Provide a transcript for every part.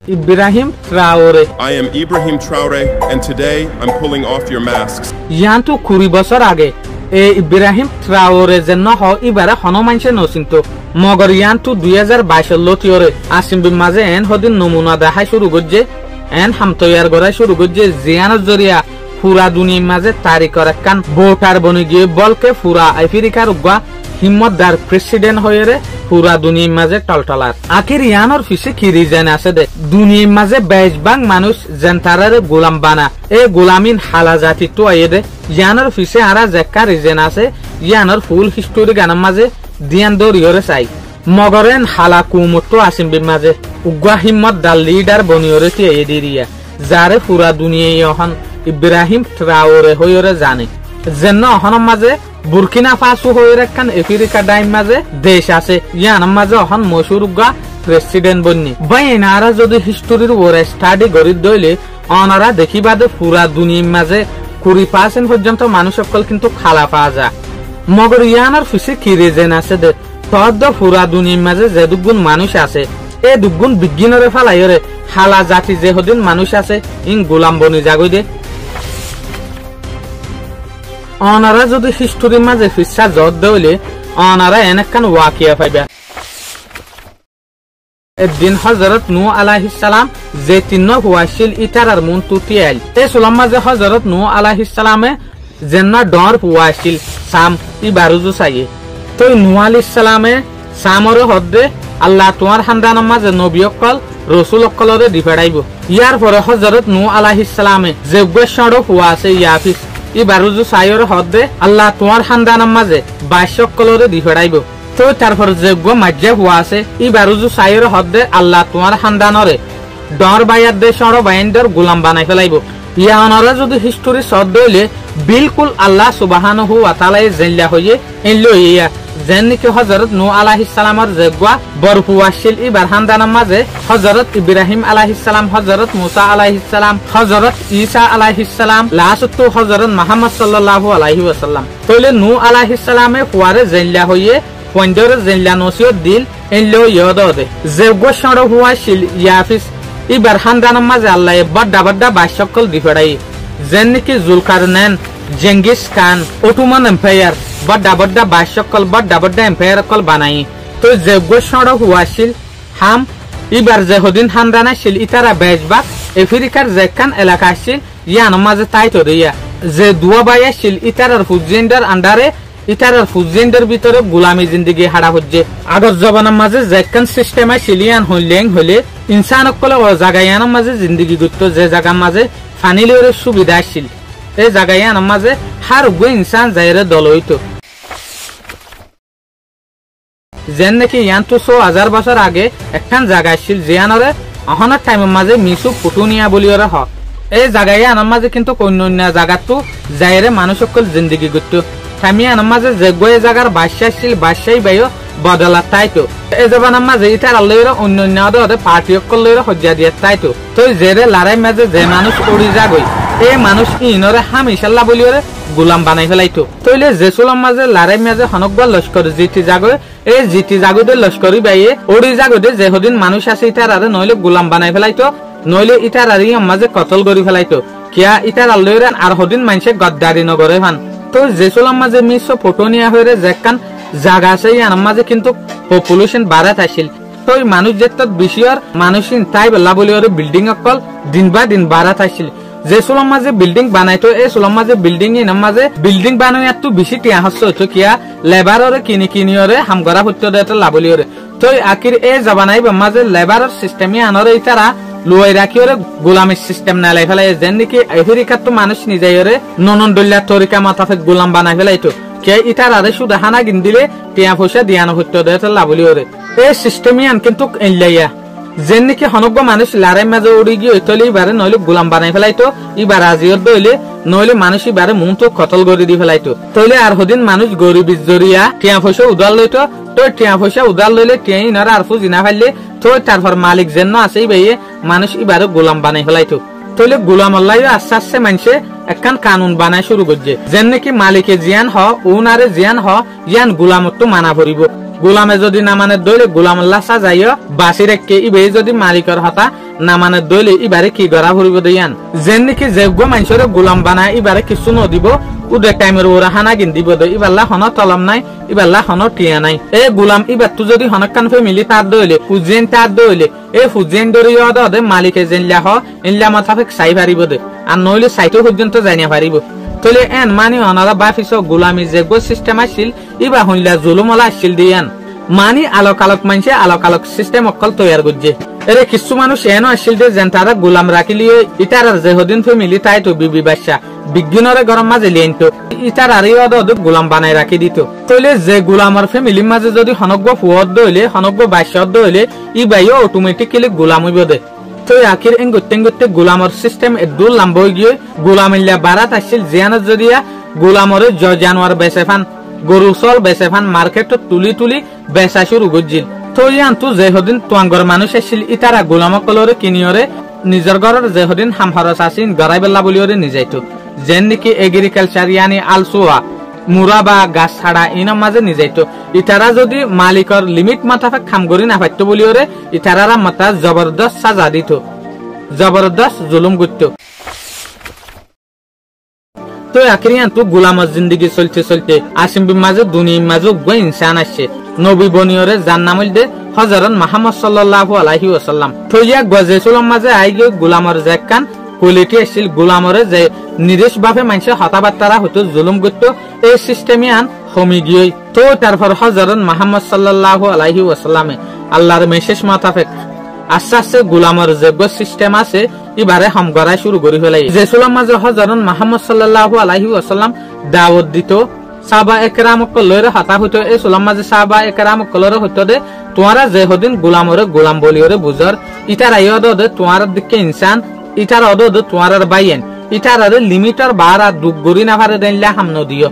Ibrahim Traore. I am Ibrahim Traore, and today I'm pulling off your masks. Yantu 20 বছর আগে Ibrahim Traore যেন ইবারে হনুমানছে নচিন্ত মগর ইয়ান্তু 2022 লতিয়রে আসিম মাঝে N হদিন নমুনা দেখাই শুরু করছে এন হামতয়ার গড়াই শুরু করছে জিয়ানের জরিয়া পুরা দুনিয়ার মাঝে তারিখর একখান ভোটার বনি গিয়ে বলকে পুরা আফ্রিকার উগা হিম্মতদার প্রেসিডেন্ট হয়ে রে পুরা দুনিয়ার মাঝে টলটলার আখির ইয়ানোর ফিসে কি রিজন আছে দে দুনিয়ার মাঝে বেশবাং মানুষ জেন্টারারে গোলাম বানা এই গোলামিন হালা জাতি তো আইয়ে দে ইয়ানোর ফিসে আরা জেক্কা রিজন আছে ইয়ানোর ফুল হিস্টোরি গানার মাঝে দিয়ান দরিয়রে চাই মগরেন হালা কুমতো আসিম মাঝে উগা হিম্মতদার লিডার বনিয়রে তি আইয়ে দিরিয়া যারে পুরা দুনিয়া এখন ইব্রাহিম ট্রাওরে হইরে জানে যেন অহনের মাঝে বুরকিনা ফাসো হয়ে রাখান আফ্রিকা ডাইম মাঝে দেশ আছে ইয়ানোর মাঝে অহন মশুর উগা প্রেসিডেন্ট বন্নি বাইনারা যদি হিস্টোরির ওরে স্টাডি করি দইলে অনারা দেখিবাদে পুরা দুনিয়ার মাঝে 20% পর্যন্ত মানুষ সকল কিন্তু খালা পাওয়া যায় মগর ইয়ানোর ফিসে কি রিজন আছে দে তদ পুরা দুনিয়ার মাঝে যে দুগুণ মানুষ আছে এই দুগুণ বিজ্ঞানরে ফালাইরে হালা জাতি যে হদিন মানুষ আছে ইন গোলাম বনি জাগই দে অনারা যদি হিস্টোরির মাঝে ফিসা জট দইলে অনারা এনেকান ওয়াকিয়া পাইবা একদিন হযরত নূহ আলাইহিস সালাম যে তিন্ন হুয়াশিল ইতারার মন তুতিয়াল এই সুলাম মাঝে হযরত নূহ আলাইহিস সালামে জেন্না ডর হুয়াশিল সাম ই বারুজু সাইয়ে তো নূহ আলাইহিস সালামে সামরে হদ্দে আল্লাহ তোমার খানদানের মাঝে নবী অকল রাসূল অকলরে দিফাড়াইব ইয়ার পরে হযরত নূহ আলাইহিস সালামে যে গশড় হুয়া আছে ইয়াফিস ই বারুজু সাইয়র হদ্দে আল্লাহ তোমার খানদানের মাঝে 22 অকলরে দিফাড়াইব তো তারপর যে মাজ্জা হুয়া আছে ই বারুজু সাইয়র হদ্দে আল্লাহ তোমার খানদানরে ডর বাইয়ার দে সড় বাইন্ডর গোলাম বানাই ফেলাইব ইয়ানরা যদি হিস্টোরি সদ দইলে বিলকুল আল্লাহ সুবহানাহু ওয়া তাআলা জেল্লা হইয়ে এলো ইয়া যেনকে হযরত নূহ আলাইহিস সালামের জেগওয়া বরফুয়াশিল ইবার খানদানের মাঝে হযরত ইব্রাহিম আলাইহিস সালাম হযরত মুসা আলাইহিস সালাম হযরত ঈসা আলাইহিস সালাম লাস্ট হযরত মুহাম্মদ সাল্লাল্লাহু আলাইহি ওয়াসাল্লাম তইলে নূহ আলাইহিস সালামে ফুয়ারে জেল্লা হইয়ে পয়েন্টরে জেল্লা নসিয়ত দিল এলো ইয়দে জেগওয়া সড় হুয়াশিল ইয়াফিস ইবার খানদানের মাঝে আল্লাহ বড় বড় বাদশাকল দিফাড়াই যেনকে জুলকারনাইন জেঙ্গিস খান অটোমান এম্পায়ার বড় বড় বাদশাকল বড় বড় এম্পায়ার কল বানাই তো জেগওয়া সড় হুয়াশিল হাম ইবার যে হদিন খানদানা শিল ইতারা বেশবাক আফ্রিকার যেখান এলাকা আছিল ইয়ানোর মাঝে তাই তো রিয়া যে দুয়া বাইয়া শিল ইতারার ফুজেন্ডার আন্ডারে ইতারার ফুজেন্ডার ভিতরে গোলামি জিন্দেগি হারা হচ্ছে আগর জবানের মাঝে যেখান সিস্টেম শিলিয়ান হইলেন হলে ইনসান অকলে ও জাগায়ানোর মাঝে জিন্দেগি গুরুত্ব যে জায়গার মাঝে ফানিলের সুবিধা ছিল এই জাগায়ানোর মাঝে হার উগ্র ইনসান যাইরে দল হইতো যেন নাকি ইয়ান্তু 100,000 বছর আগে একখান জায়গা ছিল জিয়ানরে অহনার টাইমের মাঝে মিসু পুটুনিয়া বলিওরে হ এই জাগায়ানোর মাঝে কিন্তু অন্য জায়গাতো যাইরে মানুষ সকল জিন্দেগি গুরুত্ব থামিয়ানোর মাঝে যে গয়ে জায়গার বাদশাহ ছিল বাদশাহী বাইও বদলা তাইতো এই জবানের মাঝে ইটার আল্লাহর অন্য পার্টি অকলের হজ্জা দিয়ে তাইতো তো জেরে লড়াই মাঝে যে মানুষ উড়ি যাগই এই মানুষ ইনরে হামিশাল্লাহ বলিওরে গোলাম বানাই ফেলাইতো তইলে জেসুলাম মাঝে লড়াই মাঝে হনকবা লস্কর জিতি যাগই এই জিতি যাগইতে লস্করি বাইয়ে উড়ি যাগইতে যে হদিন মানুষ আছে ইটার আরে নইলে গোলাম বানাই ফেলাইতো নইলে ইটার আর মাঝে কতল করি ফেলাইতো কিয়া ইটার আল্লাহর আর হদিন মানুষে গদ্দারি নগরে ফান তো জেসুলাম মাঝে মিশ্র ফটোনিয়া হয়ে যেখান জায়গা আছে ইয়ানোর মাঝে কিন্তু পপুলেশন বাড়াত আসিল তো মানুষ যেত বেশির মানুষ তাই বেলা বলি বিল্ডিং অকল দিন বা দিন বাড়াত আসিল যে সুলম মাঝে বিল্ডিং বানাইতো এই সুলম মাঝে বিল্ডিং ইনার মাঝে বিল্ডিং বানাই তো বেশি টিয়া হচ্ছে হতো কিয়া লেবাররে কিনিওরে হামগরা হত্য দেয় লাবলিওরে তো আখির এই জবানাই মাঝে লেবারের সিস্টেমে আনরে ইতারা লুয়াই রাখিওরে গোলামের সিস্টেম নালাই ফেলাই যেন নাকি আফ্রিকার তো মানুষ নিজেরে ননন দল্লা তরিকা মাথাফেক গোলাম বানাই ফেলাইতো কে ইটার আরে শুধু হানা গিন দিলে টিয়া পয়সা দিয়ানো হত্য দেয় লাবলিওরে এই সিস্টেমই আন কিন্তু এনলাইয়া যেন নাকি হনগ্য মানুষ লড়াই মাঝে উড়ি গিয়ে তলে এবারে নইলে গোলাম বানাই ফেলাইতো এবার আজিয়ত দইলে নইলে মানুষ এবারে মুখ তো কতল করে দি ফেলাইতো তইলে আর হদিন মানুষ গরিব জরিয়া টিয়া পয়সা উদার লইতো তো টিয়া পয়সা উদার লইলে টিয়া ইনারা আর ফুজিনা ফেললে তো তারপর মালিক যেন আছে ভাইয়ে মানুষ এবারে গোলাম বানাই ফেলাইতো তইলে গোলাম আল্লাহ আস্তে আস্তে মানুষে একখান কানুন বানাই শুরু করছে যেন নাকি মালিকে জিয়ান হ উনারে জিয়ান হ ইয়ান গোলামত মানা ভরিব গোলামে যদি না মানে দইলে গোলামুল্লাহ সাজাইও বাসি রেখে ইবে যদি মালিকর হতা না মানে দইলে ইবারে কি গড়া ভরিব দিয়ান যেন নাকি যোগ্য মানুষের গোলাম বানায় ইবারে কিছু নদিব উদে টাইমের ওরা হানা গিন দিব দে ইবাল্লা হন তলম নাই ইবাল্লা হন টিয়া নাই এ গোলাম ইবার তু যদি হনকান ফ্যামিলি তার দইলে ফুজেন তার দইলে এ ফুজেন দরিয়া দে মালিকে জেনলা হ ইনলা মাথাফেক সাই পারিব দে আর নইলে সাইটো পর্যন্ত জানিয়া পারিব তলে এন মানি অনারা বাফিস গোলামি যোগ্য সিস্টেম আসিল ইবা হইলা জুলুমলা আসিল দিয়ান মানি আলোক আলোক মানছে আলোক আলোক সিস্টেম অকল তৈয়ার করছে এরে কিছু মানুষ এনো আসিল দে যেন তারা গোলাম রাখিলিয়ে ইটার যেহদিন ফ্যামিলি তাই তো বিবি বাদশা বিজ্ঞানরে গরম মাঝে লিয়েনতো ইটার আর গোলাম বানাই রাখি দিত তইলে যে গোলামর ফ্যামিলির মাঝে যদি হনগ্য ফুয়দ দইলে হনগ্য বাদশাদ দইলে ই বাইও অটোমেটিক্যালি গোলাম হইব দে তো আখির এঙ্গুতে গোলামর সিস্টেম এদুল লম্বা হয়ে গিয়ে গোলামিল্লা বারাত আসছিল জিয়ানত যদিয়া গোলামরে জানোয়ার বেচেফান গরু চল বেচেফান মার্কেট তুলি তুলি বেচা শুরু করছিল তো ইয়ান্তু যেহদিন তোয়াঙ্গর মানুষ আসছিল ইতারা গোলামকলরে কিনিয়রে নিজের ঘরের যেহদিন হামহারস আসিন গড়াই বেলা বলিওরে নিজাইতো যেন নাকি এগ্রিকালচার ইয়ানি আলসুয়া মুরা বা গাছ ছাড়া ইনার মাঝে নিজাইতো ইতারা যদি মালিকর লিমিট মাথাফে খাম করি না পাইতো বলিওরে ইতারারা মাথা জবরদস্ত সাজা দিত জবরদস্ত জুলুম করতো তো আখিরিয়ান তো গোলামর জিন্দগি চলতে চলতে আসিম মাঝে দুনিয়ার মাঝে গো ইনসান আসছে নবী বনিয়রে যার নাম হইল হযরত মুহাম্মদ সাল্লাল্লাহু আলাইহি ওয়াসাল্লাম তো ইয়া গজেসুলাম মাঝে আই গিয়ে গোলামর জাকান কোয়ালিটি আসছিল গোলামরে যে নিদেশ বাফে মানুষের হতাবার্তারা হতো জুলুম করত এই সিস্টেমে আন কমি গিয়ে তো তারপর হযরত মুহাম্মদ সাল্লাল্লাহু আলাইহি ওয়াসাল্লামে আল্লাহর মেসেজ মোতাবেক আস্তে আস্তে গোলামর যোগ্য সিস্টেম আছে এবারে হাম করা শুরু করে ফেলাই যেসুলাম মাঝে হযরত মুহাম্মদ সাল্লাল্লাহু আলাইহি ওয়াসাল্লাম দাওয়াত দিত সাহাবা একরাম কলরে হতা হইতো এই সুলাম মাঝে সাহাবা একরাম কলরে হইতো দে তোমরা যে হদিন গোলামরে গোলাম বলিওরে বুঝর ইটার আইয়দ দে তোমার দিকে ইনসান ইটার অদ দে তোমার বাইয়েন ইটার আরে লিমিটার বারা দুগ গরি না পারে দেনলা হাম নদিও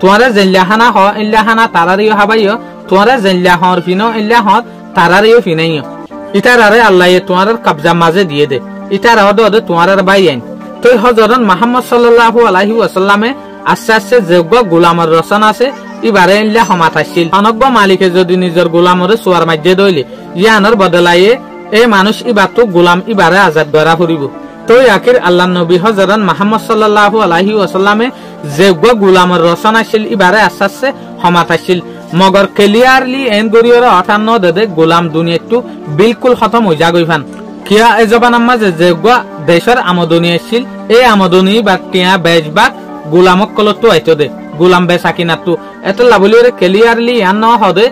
তোমরা জেল্লাহানা হ ইল্লাহানা তারারিও হাবাইও তোমরা জেল্লা হর ফিনো ইল্লা হ তারারিও ফিনাইও ইটার আরে আল্লাহ তোমার কবজা মাঝে দিয়ে দে ইটার অদ দে তোমার বাইয়েন তো হযরত মুহাম্মদ সাল্লাল্লাহু আলাইহি ওয়াসাল্লামে আস্তে আস্তে যোগ্য গোলামর রচন আছে ইবারে ইল্লা হমাত আসছিল অনগ্য মালিকে যদি নিজের গোলামরে সোয়ার মাঝে দইলে ইয়ানোর বদলায়ে এই মানুষ ইবার তো গোলাম ইবারে আজাদ করা করিব তো আখির আল্লাহ নবী হযরত মুহাম্মদ সাল্লাল্লাহু আলাইহি ওয়াসাল্লামে যোগ্য গোলামর রচন আসছিল ইবারে আস্তে আস্তে হমাত আসছিল মগর ক্লিয়ারলি এন গরিয়র 58 দে গোলাম দুনিয়াটো বিলকুল খতম হই যাগইফান কিয়া এই জবান মাঝে যোগ্য দেশের আমদনি আসছিল এই আমদনি বা কিয়া বেজবাক গোলামক কলতো আইতো দে গোলাম বেচা কিনাতো এত লাভলিরে ক্লিয়ারলি ইয়ান ন হদে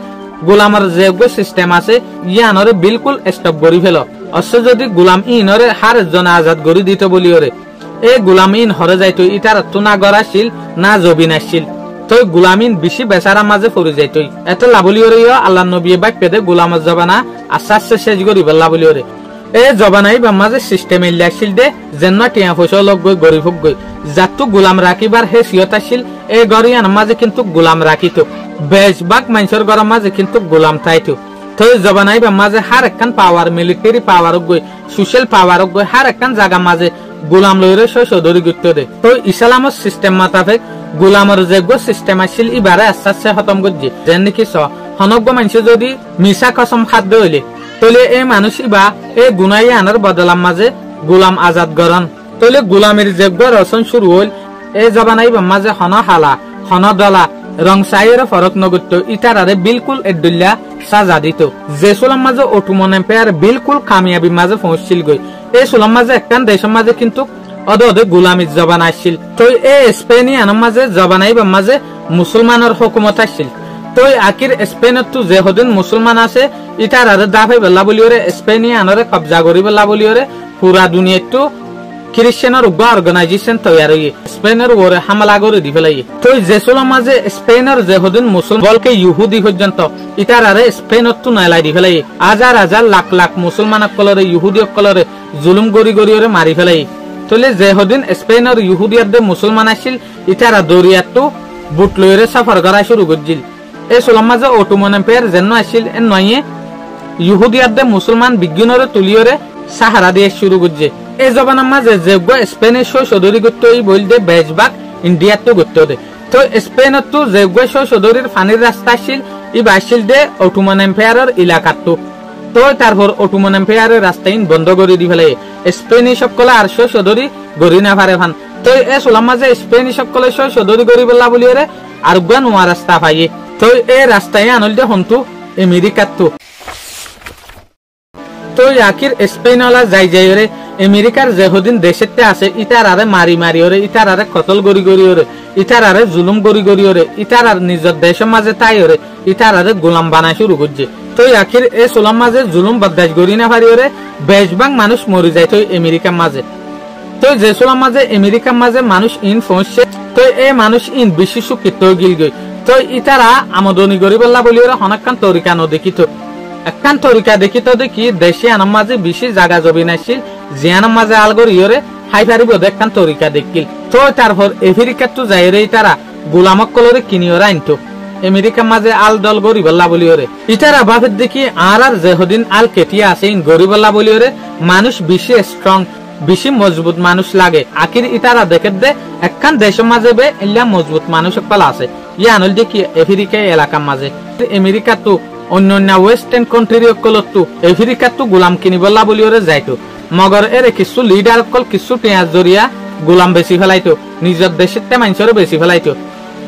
গোলামর যোগ্য সিস্টেম আছে ইয়ানরে বিলকুল স্টপ করি ফেল অবশ্য যদি গোলাম ইনরে হার জন আজাদ করি দিত বলিওরে এই গোলাম ইন হরে যাইতো ইটার তো না গড়াছিল না জবিন আসছিল তো গোলামিন বেশি বেচারা মাঝে পড়ে যাইতো এত লাভলিওরে আল্লাহ নবী বাক্যে দে গোলামর জবানা আস্তে আস্তে শেষ করি লাভলিওরে এই জবানাই বা মাঝে সিস্টেম ইল্লাছিল দে যেন টিয়া পয়সা লগ গই গরিব হোক গই যাতু গোলাম রাখিবার হেসিয়ত আছিল এই গরিয়ান মাঝে কিন্তু গোলাম রাখিত বেশবাক মানুষের গরম মাঝে কিন্তু গোলাম থাইতো তো জবানাই বা মাঝে হার একখান পাওয়ার মিলিটারি পাওয়ার গই সোশ্যাল পাওয়ার গই হার একখান জায়গা মাঝে গোলাম লইরে সদরি গুরুত্ব দে তো ইসলামর সিস্টেম মাতাফে গোলামর যোগ্য সিস্টেম আছিল ইবারে আস্তে আস্তে খতম করছে যেন নাকি হনগ্য মানুষ যদি মিশা কসম খাদ্য হইলে তলে এই মানুষ ইবা এই গুনাই আনার বদলাম মাঝে গোলাম আজাদ গরন তলে গোলামের যোগ্য রচন শুরু হল এই জবানাই বা মাঝে হন হালা হন দলা রং সাইয়ের ফরক নগত্য ইটারারে বিলকুল এদুল্লা সাজা দিত যে সুলাম মাঝে অটোমন এম্পায়ার বিলকুল কামিয়াবি মাঝে পৌঁছছিল গই এই সুলাম মাঝে একখান দেশের মাঝে কিন্তু অদে গোলামির জবান আসছিল তো এই স্পেনিয়ান মাঝে জবানাই বা মাঝে মুসলমানের হুকুমত আসছিল তো আকির স্পেনত তো যে হদিন মুসলমান আছে ইটার আরে দাফাই বেলা বলিওরে স্পেনিয়ানরে কবজা করি বেলা বলিওরে পুরা দুনিয়াটো খ্রিস্টানের উগ্র অর্গানাইজেশন তৈয়ার হয়ে স্পেনের ওরে হামলা করে দি ফেলাই তো যেসুলাম মাঝে স্পেনের যে হদিন মুসলমান বলকে ইহুদি পর্যন্ত ইটার আরে স্পেনত তো নাইলাই দি ফেলাই হাজার হাজার লাখ লাখ মুসলমান কলরে ইহুদি কলরে জুলুম গরি গরি ওরে মারি ফেলাই তলে যে হদিন স্পেনের ইহুদিয়ার দে মুসলমান আসছিল ইটারা দরিয়াটো বুট লইরে সফর করা শুরু করছিল এই সুলাম মাঝে অটোমন এম্পায়ার যেন আসছিল এ নয়ে ইহুদিয়ার দে মুসলমান বিজ্ঞানরে তুলিয়রে সাহারা দিয়ে শুরু করছে এই জবানের মাঝে যোগ্য স্পেনের সদরি করতে বল দে বেজবাক ইন্ডিয়ার তো করতে দে তো স্পেনের তো যোগ্য সদরির ফানির রাস্তা আসছিল ইবা আসছিল দে অটোমান এম্পায়ারের এলাকাটো তো তারপর অটোমান এম্পায়ারের রাস্তাইন বন্ধ করে দি ফেলে স্পেনিশ সকলে আর সদরি গড়ি না পারে ফান তো এ সোলাম মাঝে স্পেনিশ সকলে সদরি গড়ি বললা বলিরে আর গুয়া নোয়া রাস্তা পাইয়ে তো এ রাস্তায় আনল দে হন্তু আমেরিকাতো তো আখির স্পেনওয়ালা যাই যাই রে আমেরিকার যেহদিন দেশেতে আছে ইটার আরে মারি মারি ওরে ইটার আরে কতল গড়ি গড়ি ওরে ইটার আরে জুলুম গড়ি গড়ি ওরে ইটার আর নিজের দেশের মাঝে তাই ওরে ইটার আরে গোলাম বানাই শুরু করছে তো আখির এ সোলাম মাঝে জুলুম বরদাশ গড়ি না পারি ওরে বেশভাগ মানুষ মরি যায় তো আমেরিকার মাঝে তো যে সোলাম মাঝে আমেরিকার মাঝে মানুষ ইন পৌঁছছে তো এ মানুষ ইন বেশি সুখিত গিল গই তো ইটারা আমদনি গড়ি বললা বলি ওরা হনাক্কান তরিকা নদেখিত একখান তরিকা দেখিত দেখি দেশে আনার মাঝে বেশি জায়গা জবি নাছিল জিয়ানার মাঝে আলগরি ওরে হাই পারিব একখান তরিকা দেখিল তো তারপর আমেরিকার তো যাই রে তারা গোলামক কলরে কিনি ওরা আনতো আমেরিকার মাঝে আল দল গরিবল্লা বলি ওরে ইটারা বাপের দেখি আর যেহদিন আল কেটিয়া আছে ইন গরিবল্লা বলি ওরে মানুষ বেশি স্ট্রং বেশি মজবুত মানুষ লাগে আখির ইটারা দেখে দে একখান দেশের মাঝে বে ইল্লা মজবুত মানুষ সকল আছে ইয়া আনল দেখি আফ্রিকা এলাকার মাঝে আমেরিকা তো অন্যান্য ওয়েস্টার্ন কান্ট্রির সকলতো আফ্রিকা তো গোলাম কিনিবল্লা বলি ওরে যাইতো মগর এর কিছু লিডার সকল কিছু পেঁয়াজ জরিয়া গোলাম বেশি ফেলাইতো নিজের দেশের তে মানুষেরও বেশি ফেলাইতো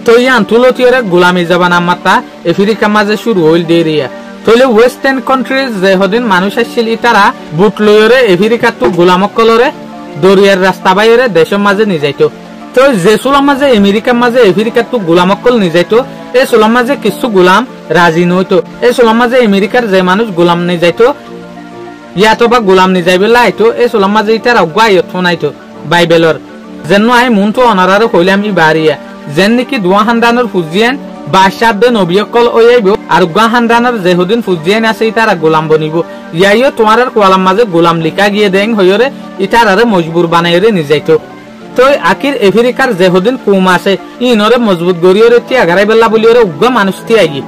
তো ইয়ান তুলতিয়রে গোলামি জবানা মাতা আফ্রিকা মাঝে শুরু হইল দেরিয়া তইলে ওয়েস্টার্ন কান্ট্রিজ যে হদিন মানুষ আসছিল ইতারা বুট লইরে আফ্রিকা তো গোলামক কলরে দরিয়ার রাস্তা বাইরে দেশের মাঝে নি যাইতো তো যে সোলাম মাঝে আমেরিকার মাঝে আফ্রিকা তো গোলামক কল নি যাইতো এই সোলাম মাঝে কিছু গোলাম রাজি নইতো এই সোলাম মাঝে আমেরিকার যে মানুষ গোলাম নি যাইতো ইয়াতো বা গোলাম নি যাইবে লাইতো এই সোলাম মাঝে ইতারা গায়ত ফোনাইতো বাইবেলর যেন আই মন তো অনারার কইলাম ই বাড়িয়া যেন নাকি দুয়া হান্দানোর ফুজিয়ান বাদশাহ দে নবিয়কল ওয়াইব আর গুয়া হান্দানোর যেহুদিন ফুজিয়ান আছে ইতারা গোলাম বনিব ইয়াইও তোমার কোয়ালাম মাঝে গোলাম লিখা গিয়ে দেন হইরে ইতারারে মজবুর বানাইরে নিজাইতো তো আখির আফ্রিকার যেহুদিন কুম আছে ইনরে মজবুত গরিয়রে তি আগারাই বেলা বলিওরে উগ্র মানুষ তি আইগি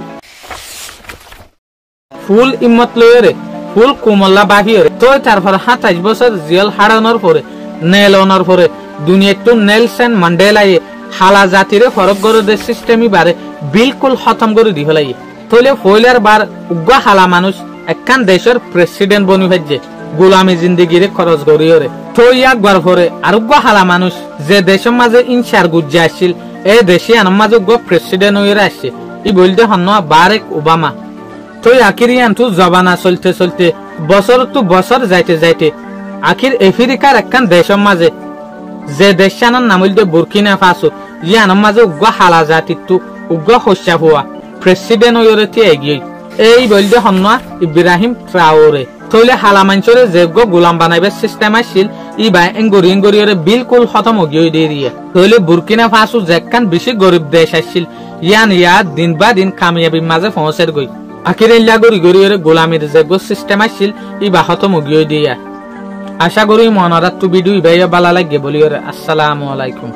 ফুল ইম্মত লইরে ফুল কুমল্লা বাহিরে তো তারপর 27 বছর জেল হারানোর পরে নেলনোর পরে দুনিয়াটো নেলসন ম্যান্ডেলাই হালা জাতিরে ফরক করে দে সিস্টেমই বারে বিলকুল খতম করে দি ফেলাই তইলে ফয়লার বার উগ্র হালা মানুষ একখান দেশের প্রেসিডেন্ট বনি হইছে গোলামি জিন্দেগিরে খরচ করিয়রে তো ইয়াক বার পরে আর উগ্র হালা মানুষ যে দেশের মাঝে ইনসার গুজ্জা আসছিল এই দেশে আনার মাঝে উগ্র প্রেসিডেন্ট হইরে আসছে ই বলতে হন বারেক ওবামা তো আখির ইয়ানটু জবানা চলতে চলতে বছর তো বছর যাইতে যাইতে আখির আফ্রিকার একখান দেশের মাঝে যে দেশানার নাম হইল বুরকিনা ফাসো ইয়ানার মাঝে উগ্র হালা জাতিটো উগ্র হস্যা হওয়া প্রেসিডেন্ট হইরে তি এগিয়ে এই বলতে হন ইব্রাহিম ট্রাওরে তইলে হালা মানুষরে যে গোলাম বানাইবে সিস্টেম আসছিল ইবা এঙ্গরিয়রে বিলকুল খতম হয়ে দিয়ে তইলে বুরকিনা ফাসো যেখান বেশি গরিব দেশ আসছিল ইয়ান ইয়া দিন বা দিন কামিয়াবির মাঝে পৌঁছের গই আখির ইল্লা গরিয়রে গোলামির যে সিস্টেম আসছিল ইবা খতম হয়ে দিয়া আশা করি মনারাত ভিডিও ইবাইয়া ভালো লাগে বলি আসসালামু আলাইকুম।